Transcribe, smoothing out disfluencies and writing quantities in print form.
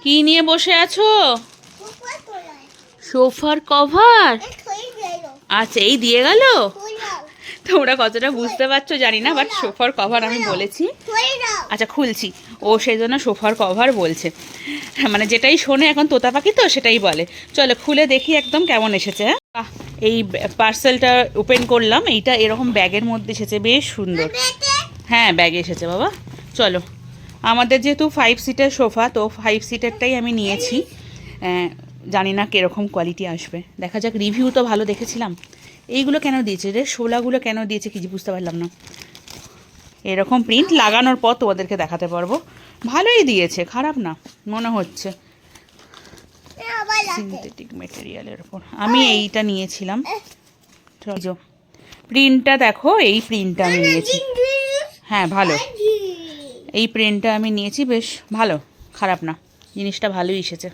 কি নিয়ে বসে আছো? সোফার কভার। আচ্ছা, এই দিয়ে গেল। তোমরা কতটা বুঝতে পারছো জানি না, বাট সোফার কভার আমি বলেছি। আচ্ছা, খুলছি। ও সেই জন্য সোফার কভার বলছে, মানে যেটাই শোনে এখন তোতা পাখি তো সেটাই বলে। চলো খুলে দেখি একদম কেমন এসেছে। হ্যাঁ, এই পার্সেলটা ওপেন করলাম। এইটা এরকম ব্যাগের মধ্যে এসেছে, বেশ সুন্দর। হ্যাঁ, ব্যাগে এসেছে বাবা। চলো, আমাদের যেহেতু 5 সিটের সোফা, তো 5 সিটেরটাই আমি নিয়েছি। জানি না কীরকম কোয়ালিটি আসবে, দেখা যাক। রিভিউ তো ভালো দেখেছিলাম। এইগুলো কেন দিয়েছে রে, শোলাগুলো কেন দিয়েছে কিছু বুঝতে পারলাম না। এরকম প্রিন্ট লাগানোর পর তোমাদেরকে দেখাতে পারবো। ভালোই দিয়েছে, খারাপ না মনে হচ্ছে। সিনথেটিক মেটেরিয়ালের উপর আমি এইটা নিয়েছিলাম। চলো, প্রিন্টটা দেখো, এই প্রিন্টটা আমি নিয়েছি। হ্যাঁ, ভালো। এই প্রিন্টটা আমি নিয়েছি, বেশ ভালো, খারাপ না, জিনিসটা ভালোই এসেছে।